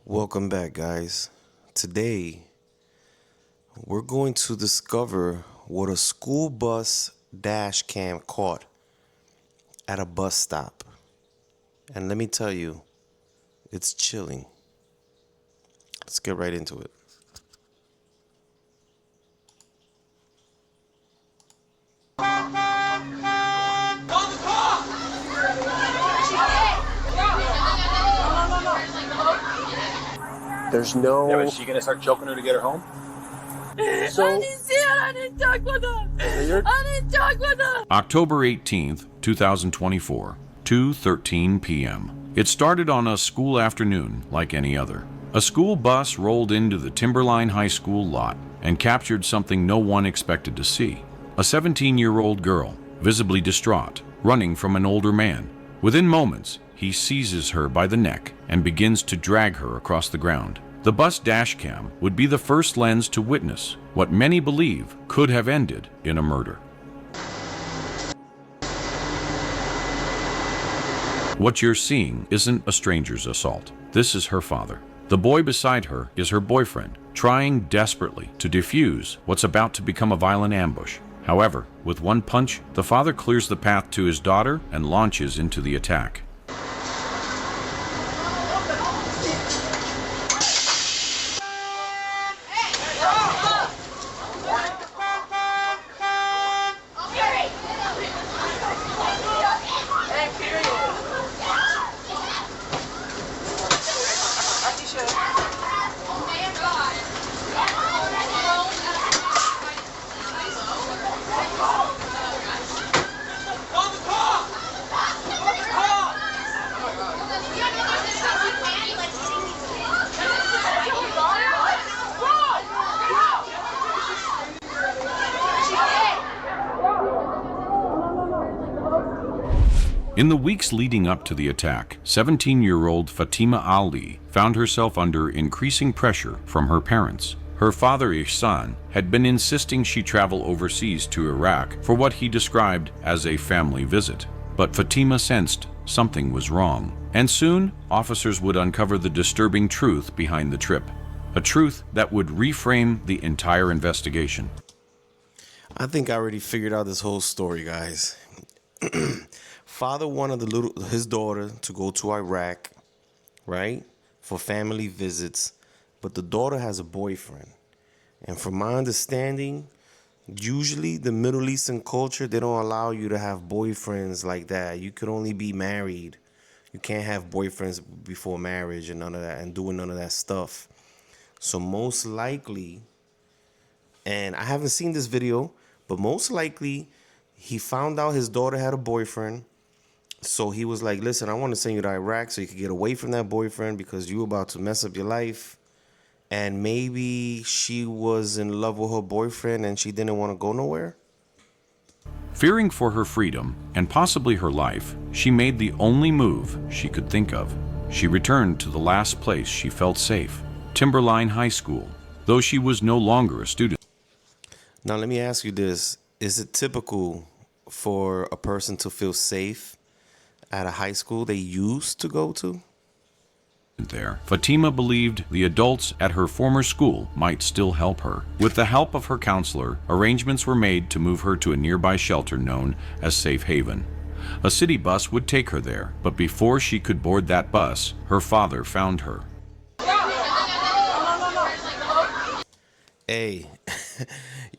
Welcome back, guys. Today, we're going to discover what a school bus dash cam caught at a bus stop. And let me tell you, it's chilling. Let's get right into it. There's no. Yeah, but is she gonna start choking her to get her home? So I didn't talk with her. I didn't talk with her. October 18th, 2024, 2:13 p.m. It started on a school afternoon like any other. A school bus rolled into the Timberline High School lot and captured something no one expected to see. A 17-year-old girl, visibly distraught, running from an older man. Within moments, he seizes her by the neck and begins to drag her across the ground. The bus dashcam would be the first lens to witness what many believe could have ended in a murder. What you're seeing isn't a stranger's assault. This is her father. The boy beside her is her boyfriend, trying desperately to defuse what's about to become a violent ambush. However, with one punch, the father clears the path to his daughter and launches into the attack. In the weeks leading up to the attack, 17-year-old Fatima Ali found herself under increasing pressure from her parents. Her father, Ihsan, had been insisting she travel overseas to Iraq for what he described as a family visit. But Fatima sensed something was wrong, and soon officers would uncover the disturbing truth behind the trip, a truth that would reframe the entire investigation. I think I already figured out this whole story, guys. Father wanted his daughter to go to Iraq, right, for family visits, but the daughter has a boyfriend. And from my understanding, usually the Middle Eastern culture, they don't allow you to have boyfriends like that. You could only be married. You can't have boyfriends before marriage and none of that, and doing none of that stuff. So most likely, and I haven't seen this video, but most likely he found out his daughter had a boyfriend. So he was like, listen, I want to send you to Iraq so you can get away from that boyfriend because you're about to mess up your life. And maybe she was in love with her boyfriend and she didn't want to go nowhere. Fearing for her freedom and possibly her life, she made the only move she could think of. She returned to the last place she felt safe, Timberline High School, though she was no longer a student. Now, let me ask you this. Is it typical for a person to feel safe at a high school they used to go to? There, Fatima believed the adults at her former school might still help her. With the help of her counselor, arrangements were made to move her to a nearby shelter known as Safe Haven. A city bus would take her there, but before she could board that bus, her father found her. Hey,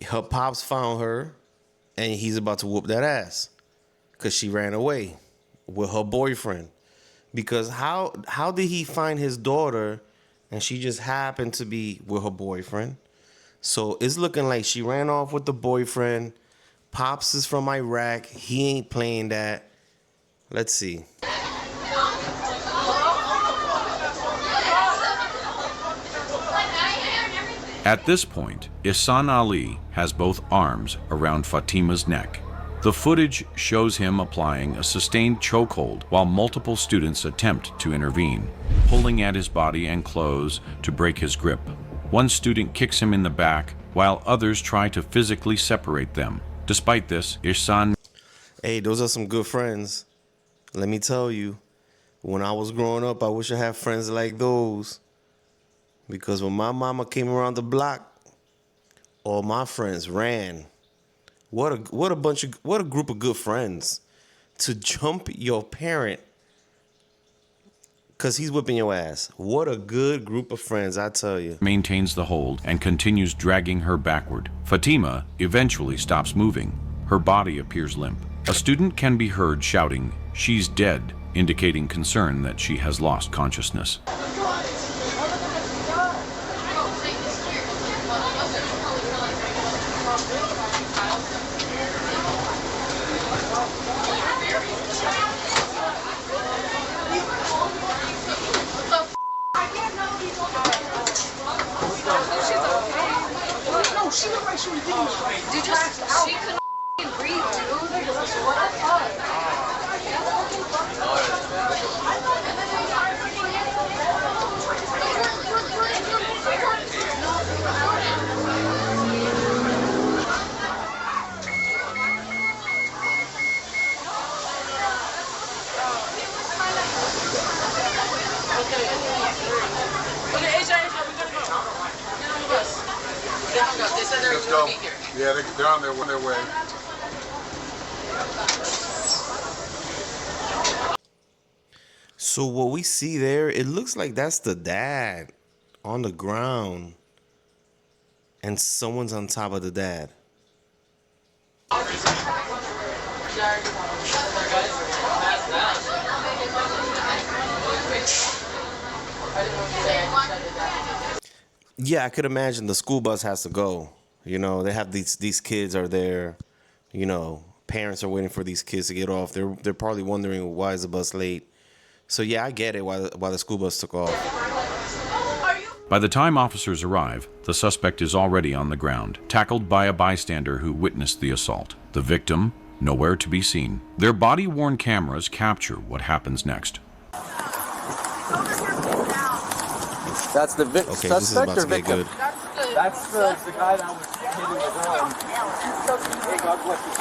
her pops found her and he's about to whoop that ass because she ran away with her boyfriend. Because how did he find his daughter and she just happened to be with her boyfriend? So it's looking like she ran off with the boyfriend. Pops is from Iraq. He ain't playing that. Let's see. At this point, Ihsan Ali has both arms around Fatima's neck. The footage shows him applying a sustained chokehold while multiple students attempt to intervene, pulling at his body and clothes to break his grip. One student kicks him in the back, while others try to physically separate them. Despite this, Ihsan... Hey, those are some good friends. Let me tell you, when I was growing up, I wish I had friends like those. Because when my mama came around the block, all my friends ran. What a group of good friends to jump your parent because he's whipping your ass. What a good group of friends, I tell you. Maintains the hold and continues dragging her backward. Fatima eventually stops moving. Her body appears limp. A student can be heard shouting, "She's dead," indicating concern that she has lost consciousness. She looked like she was getting she couldn't breathe, dude. What the fuck? Okay, AJ, we gotta go. Get on the bus. They said they're going to be here. Yeah, they're on their way. So what we see there, it looks like that's the dad on the ground and someone's on top of the dad. Yeah, I could imagine the school bus has to go. You know, they have these kids are there. You know, parents are waiting for these kids to get off. They're probably wondering why is the bus late. So yeah, I get it why the school bus took off. By the time officers arrive, the suspect is already on the ground, tackled by a bystander who witnessed the assault. The victim, nowhere to be seen. Their body-worn cameras capture what happens next. That's the Okay, suspect this is about or to get victim? good. That's the guy that was hitting the ground. Hey, God bless you.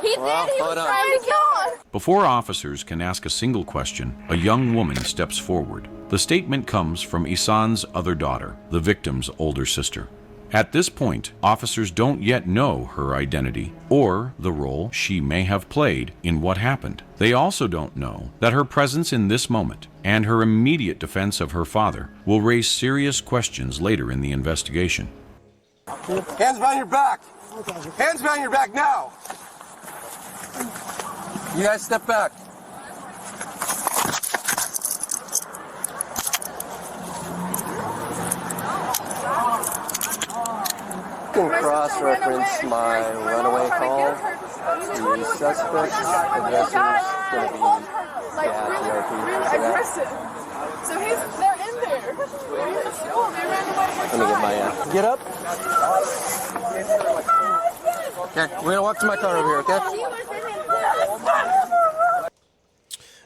He did. Well, He hold was on. trying to kill us. Before officers can ask a single question, a young woman steps forward. The statement comes from Isan's other daughter, the victim's older sister. At this point, officers don't yet know her identity or the role she may have played in what happened. They also don't know that her presence in this moment and her immediate defense of her father will raise serious questions later in the investigation. Hands behind your back. Hands behind your back now. You guys step back. You can cross-reference my runaway call. The suspect aggressor is going to be aggressive. So they're in there. They're in the school. They ran away. Let me get my get up. Okay, we're gonna walk to my car over here, okay?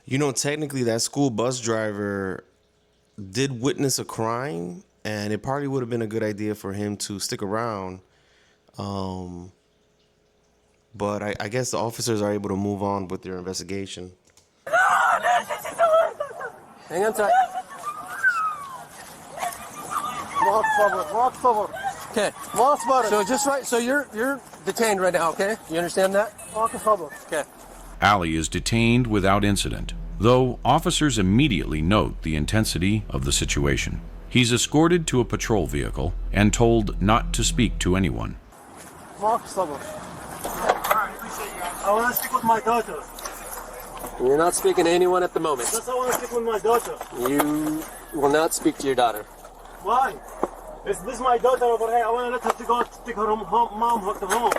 You know, technically that school bus driver did witness a crime, and it probably would have been a good idea for him to stick around. But I guess the officers are able to move on with their investigation. Hang on tight. Okay. So just right. So you're detained right now. Okay. You understand that? Okay. Ali is detained without incident, though officers immediately note the intensity of the situation. He's escorted to a patrol vehicle and told not to speak to anyone. I want to speak with my daughter. You're not speaking to anyone at the moment. Just I want to speak with my daughter. You will not speak to your daughter. Why? Is this my daughter over here? I want to let her to go take her mom to home.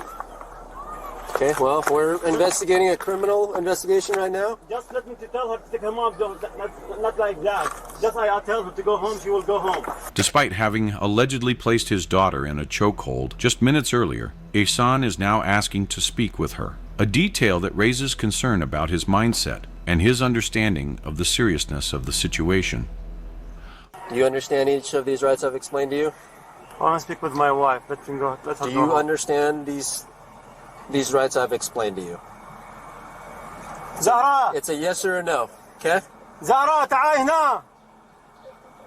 Okay, well, we're investigating a criminal investigation right now. Just let me to tell her to take her mom. Not like that. Just I tell her to go home, she will go home. Despite having allegedly placed his daughter in a chokehold just minutes earlier, Ihsan is now asking to speak with her, a detail that raises concern about his mindset and his understanding of the seriousness of the situation. Do you understand each of these rights I've explained to you? I want to speak with my wife. Let her go. Do you understand these rights I've explained to you? Zahra! It's a yes or a no, okay? Zara, تعال هنا.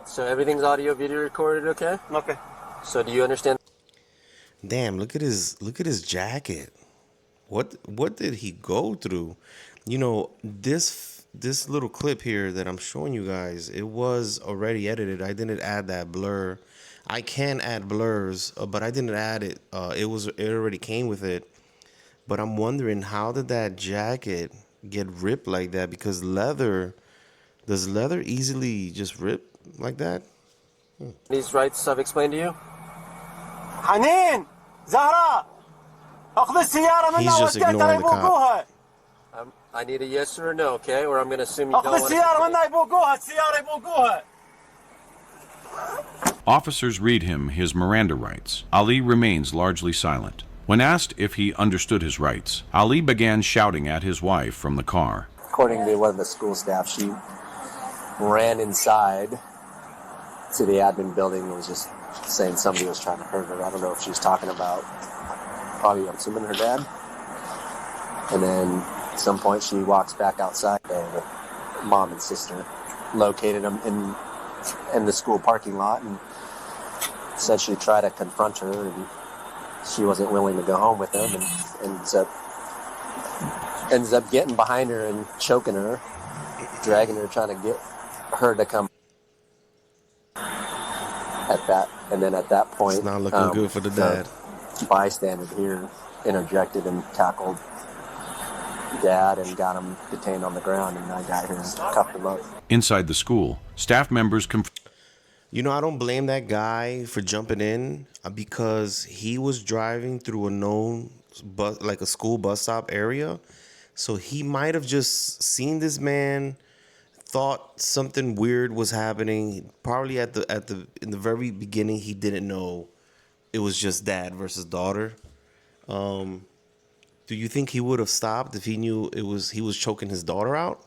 So everything's audio video recorded, okay? Okay. So do you understand? Damn, look at his jacket. What did he go through? You know, this little clip here that I'm showing you guys, it was already edited. I didn't add that blur. I can add blurs, but I didn't add it. It already came with it. But I'm wondering, how did that jacket get ripped like that? Because does leather easily just rip like that? These rights I've explained to you? حنين زهراء اخذ السيارة He's منها just ignoring the cop. يبوقوها. I need a yes or a no, okay? Or I'm going to assume you اخذ don't want السيارة to. منها يبوقوها السيارة يبوقوها. Officers read him his Miranda rights. Ali remains largely silent. When asked if he understood his rights, Ali began shouting at his wife from the car. According to one of the school staff, she ran inside to the admin building and was just saying somebody was trying to hurt her. I don't know if she was talking about probably, I'm assuming, her dad. And then at some point she walks back outside. Her mom and sister located them in the school parking lot and said she'd try to confront her, and she wasn't willing to go home with them, and ends up getting behind her and choking her, dragging her, trying to get her to come at that. And then at that point, It's not looking good for the dad. Bystander here interjected and tackled dad and got him detained on the ground, and I got here and cuffed him up. Inside the school, staff members You know, I don't blame that guy for jumping in because he was driving through a known bus, like a school bus stop area. So he might have just seen this man, thought something weird was happening. Probably in the very beginning, he didn't know it was just dad versus daughter. Do you think he would have stopped if he knew he was choking his daughter out?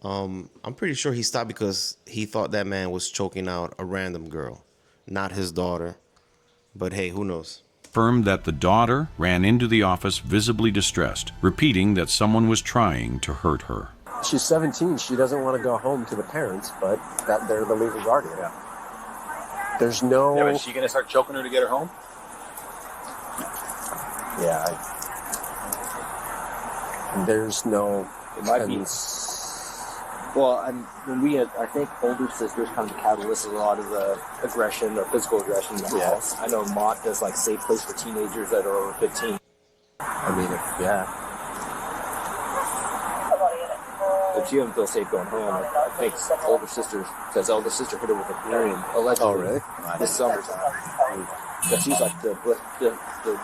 I'm pretty sure he stopped because he thought that man was choking out a random girl, not his daughter. But hey, who knows? confirmed that the daughter ran into the office visibly distressed, repeating that someone was trying to hurt her. She's 17. She doesn't want to go home to the parents, but that they're the legal guardian. Yeah. There's no... Yeah, but is she going to start choking her to get her home? Yeah. There's no... It might be. Well, when I think older sisters kind of catalyst a lot of the aggression or physical aggression in the house. I know Mott does like safe place for teenagers that are over 15. I mean, If she doesn't feel safe going home, I think older sister says older sister hit her with a broom. Allegedly. Oh, really? This summertime. But she's like the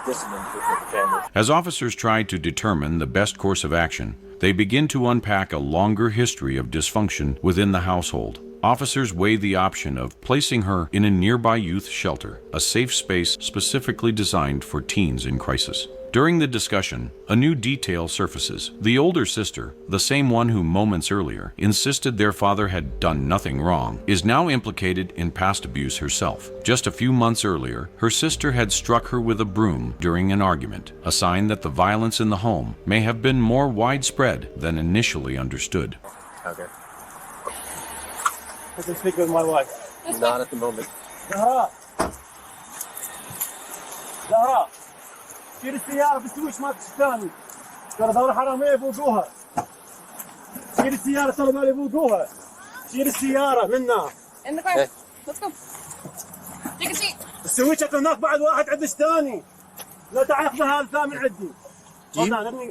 dissonance with the family. As officers try to determine the best course of action, they begin to unpack a longer history of dysfunction within the household. Officers weigh the option of placing her in a nearby youth shelter, a safe space specifically designed for teens in crisis. During the discussion, a new detail surfaces. The older sister, the same one who moments earlier insisted their father had done nothing wrong, is now implicated in past abuse herself. Just a few months earlier, her sister had struck her with a broom during an argument, a sign that the violence in the home may have been more widespread than initially understood. Okay. I can speak with my wife. Not at the moment. زهراء شيل السيارة بالسويش ما تشتاني ترى دولة حرامية يفوقوها شيل السيارة ترى ما يفوقوها شيل السيارة منا In the car. Hey. Let's go. Take a seat. السويشة هناك بعد واحد عدش ثاني لا تعرف هذا ثامن عندي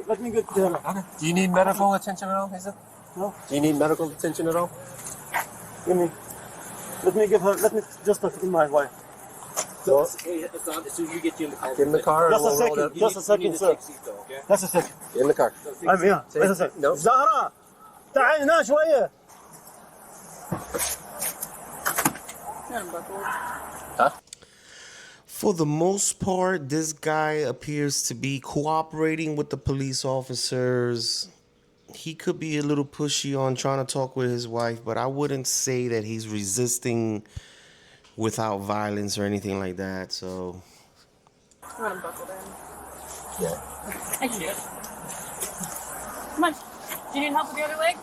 let me get there. Do you need medical attention at all, Hazel? No. Do you need medical attention at all? Let me just talk to my wife. So as soon as you get you in the car. Get in the car and Just a we'll roll second, down. just a second, sir. Okay? Just a second. Get in the car. I'm here. Just a second. No. زهراء تعالي هنا شوية. For the most part, this guy appears to be cooperating with the police officers. He could be a little pushy on trying to talk with his wife, but I wouldn't say that he's resisting without violence or anything like that. So I'm gonna buckle down. Yeah. I can do it. Come on. Do you need help with the other leg?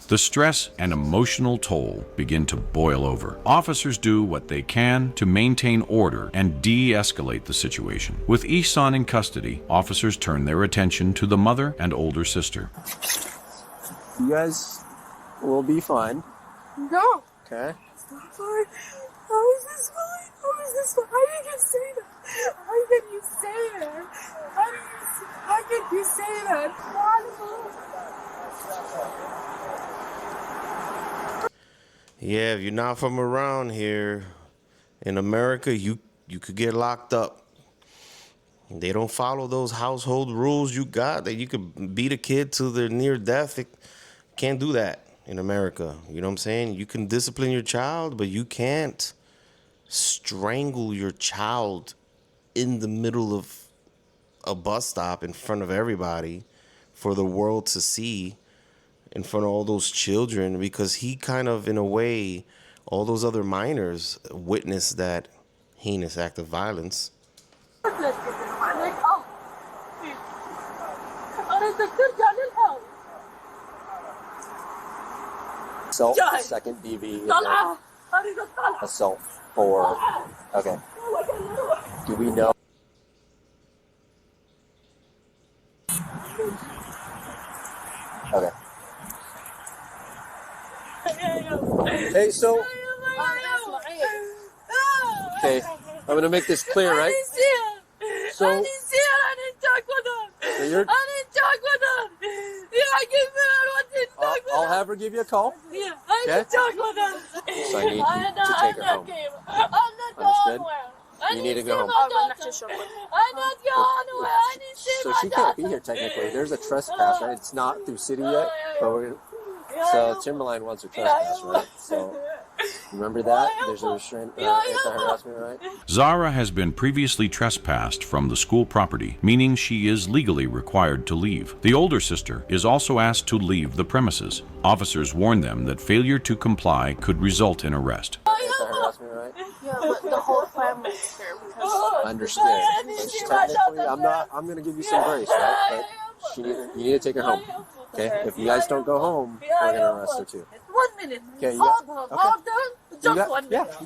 The stress and emotional toll begin to boil over. Officers do what they can to maintain order and de-escalate the situation. With Ihsan in custody, officers turn their attention to the mother and older sister. You guys will be fine. No. Okay? It's not fine. How is this fine? How is this fine? How did you say that? How can you say that? How can you say that? Yeah, if you're not from around here, in America, you could get locked up. They don't follow those household rules you got, that you could beat a kid to their near death. They can't do that in America. You know what I'm saying? You can discipline your child, but you can't strangle your child in the middle of a bus stop in front of everybody for the world to see, in front of all those children, because he kind of, in a way, all those other minors witnessed that heinous act of violence. Assault, second DV, and then assault for. Okay. Do we know? Okay. Hey, so. Okay, I'm gonna make this clear, right? So. I didn't talk with him. So you're, I didn't talk with him. Yeah, I didn't talk with him. I'll have her give you a call. Yeah, I didn't talk with him. So I need you to take her home. I'm not Understood? going anywhere. You need to go home. I'm not going anywhere. I didn't see So my she can't be daughter. here technically. There's a trespass, right? It's not through city yet, but so Timberline wants a trespass, right? So remember that? There's a restraint, anti-harassment, right? Zara has been previously trespassed from the school property, meaning she is legally required to leave. The older sister is also asked to leave the premises. Officers warn them that failure to comply could result in arrest. Anti-harassment, right? Yeah, but the whole family's here because Understood. Which technically, I'm going to give you some grace, right? But you need to take her home. Okay? If you guys don't go home, we're going to arrest her too. 1 minute. Okay, Hold on. okay. Hold on. You Just got- 1 yeah. minute.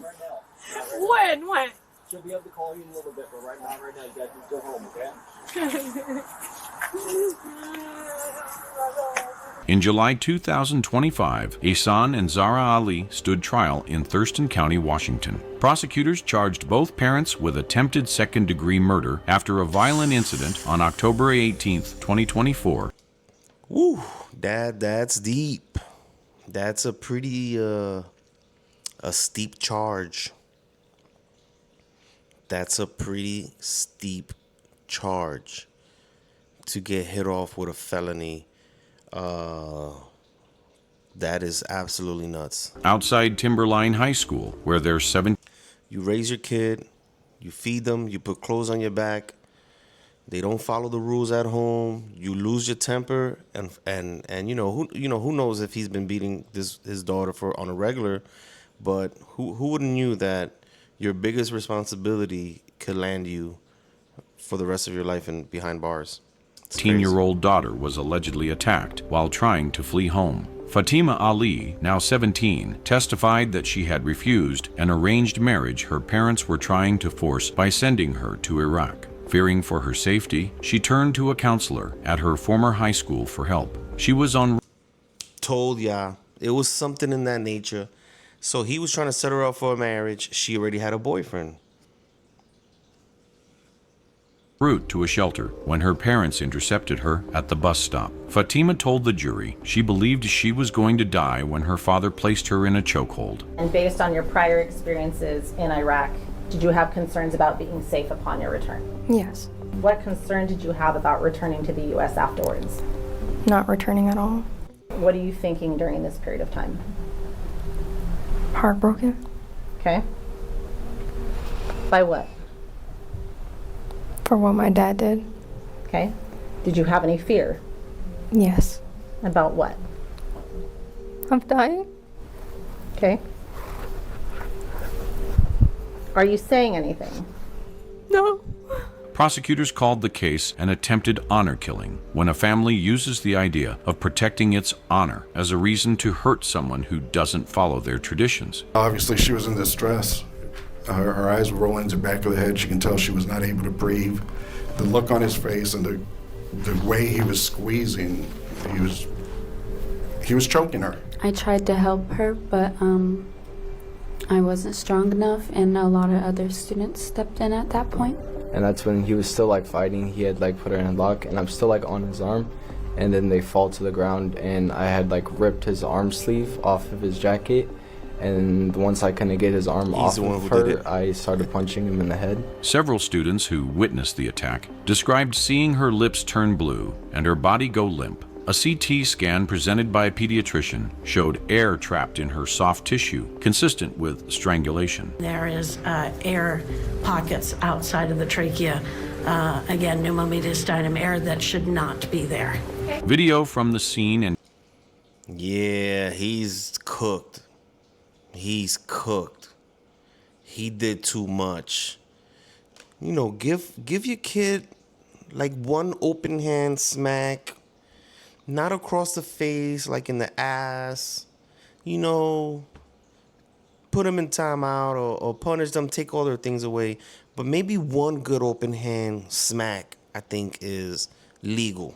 When? She'll be able to call you in a little bit, but right now, you guys just go home, okay? In July 2025, Ihsan and Zara Ali stood trial in Thurston County, Washington. Prosecutors charged both parents with attempted second-degree murder after a violent incident on October 18, 2024. Woo, Dad, that's deep. That's a pretty a steep charge. That's a pretty steep charge to get hit off with a felony. That is absolutely nuts. Outside Timberline High School, where there's 7 You raise your kid, you feed them, you put clothes on your back. They don't follow the rules at home. You lose your temper, and who knows if he's been beating his daughter on a regular, but who wouldn't knew that your biggest responsibility could land you for the rest of your life and behind bars. 18-year-old daughter was allegedly attacked while trying to flee home. Fatima Ali, now 17, testified that she had refused an arranged marriage her parents were trying to force by sending her to Iraq. Fearing for her safety, she turned to a counselor at her former high school for help. She was en It was something in that nature. So he was trying to set her up for a marriage. She already had a boyfriend. route to a shelter when her parents intercepted her at the bus stop. Fatima told the jury she believed she was going to die when her father placed her in a chokehold. And based on your prior experiences in Iraq, did you have concerns about being safe upon your return? Yes. What concern did you have about returning to the U.S. afterwards? Not returning at all. What are you thinking during this period of time? Heartbroken. Okay. By what? For what my dad did. Okay. Did you have any fear? Yes. About what? Of dying. Okay. Are you saying anything? No. Prosecutors called the case an attempted honor killing, when a family uses the idea of protecting its honor as a reason to hurt someone who doesn't follow their traditions. Obviously, she was in distress. Her eyes were rolling to the back of the head. You can tell she was not able to breathe. The look on his face and the way he was squeezing, he was choking her. I tried to help her, but I wasn't strong enough, and a lot of other students stepped in at that point. And that's when he was still like fighting. He had like put her in a lock, and I'm still like on his arm, and then they fall to the ground, and I had like ripped his arm sleeve off of his jacket, and once I couldn't get his arm off of her, I started punching him in the head. Several students who witnessed the attack described seeing her lips turn blue and her body go limp. A CT scan presented by a pediatrician showed air trapped in her soft tissue, consistent with strangulation. There is air pockets outside of the trachea. Again, pneumomediastinum air that should not be there. Video from the scene and... Yeah, he's cooked. He's cooked. He did too much. You know, give your kid like one open hand smack. Not across the face, like in the ass. You know, put them in timeout or punish them, take all their things away. But maybe one good open hand smack, I think, is legal.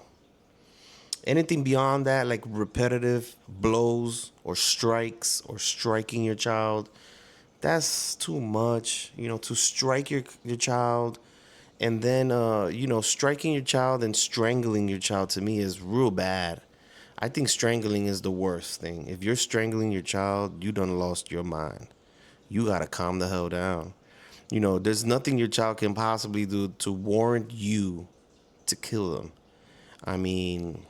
Anything beyond that, like repetitive blows or strikes or striking your child, that's too much. You know, to strike your child and then, you know, striking your child and strangling your child, to me, is real bad. I think strangling is the worst thing. If you're strangling your child, you done lost your mind. You got to calm the hell down. You know, there's nothing your child can possibly do to warrant you to kill them. I mean,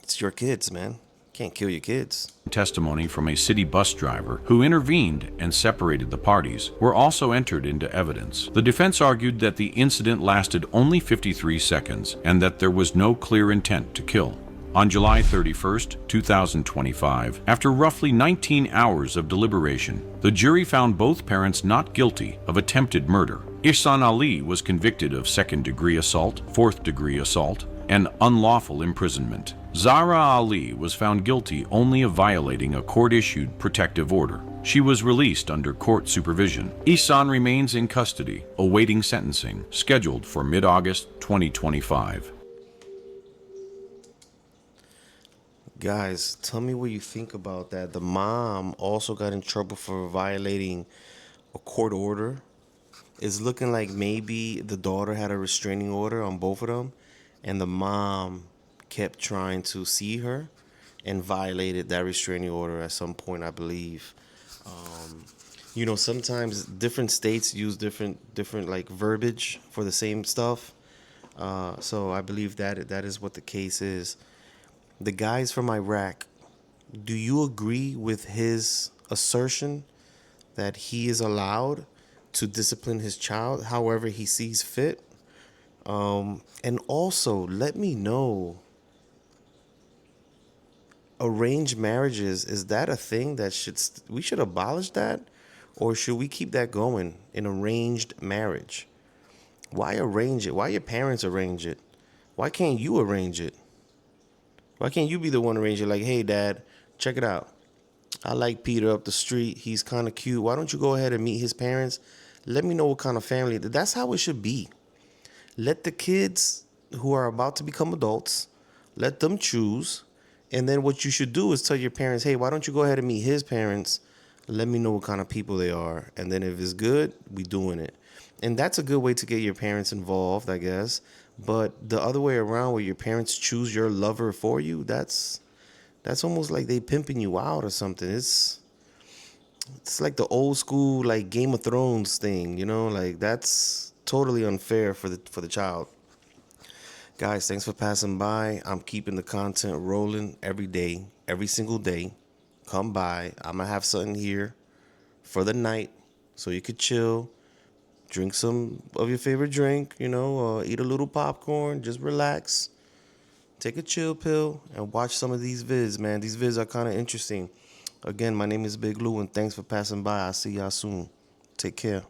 it's your kids, man. Can't kill your kids. Testimony from a city bus driver who intervened and separated the parties were also entered into evidence. The defense argued that the incident lasted only 53 seconds and that there was no clear intent to kill. On July 31st, 2025, after roughly 19 hours of deliberation, the jury found both parents not guilty of attempted murder. Ihsan Ali was convicted of second-degree assault, fourth-degree assault, and unlawful imprisonment. Zahra Ali was found guilty only of violating a court-issued protective order. She was released under court supervision. Ihsan remains in custody, awaiting sentencing, scheduled for mid-August 2025. Guys, tell me what you think about that. The mom also got in trouble for violating a court order. It's looking like maybe the daughter had a restraining order on both of them, and the mom kept trying to see her and violated that restraining order at some point, I believe. You know, sometimes different states use different like verbiage for the same stuff. So I believe that is what the case is. The guys from Iraq, do you agree with his assertion that he is allowed to discipline his child however he sees fit? And also, let me know, arranged marriages, is that a thing that we should abolish that? Or should we keep that going in arranged marriage? Why arrange it? Why your parents arrange it? Why can't you arrange it? Why can't you be the one arranging? Like, hey, Dad, check it out. I like Peter up the street. He's kind of cute. Why don't you go ahead and meet his parents? Let me know what kind of family. That's how it should be. Let the kids who are about to become adults, let them choose. And then what you should do is tell your parents, hey, why don't you go ahead and meet his parents? Let me know what kind of people they are. And then if it's good, we doing it. And that's a good way to get your parents involved, I guess. But the other way around, where your parents choose your lover for you, that's almost like they pimping you out or something. It's like the old school, like Game of Thrones thing, you know, like that's totally unfair for the child. Guys, thanks for passing by. I'm keeping the content rolling every day, every single day. Come by. I'm gonna have something here for the night so you could chill. Drink some of your favorite drink, you know, eat a little popcorn, just relax. Take a chill pill and watch some of these vids, man. These vids are kind of interesting. Again, my name is Big Lou, and thanks for passing by. I'll see y'all soon. Take care.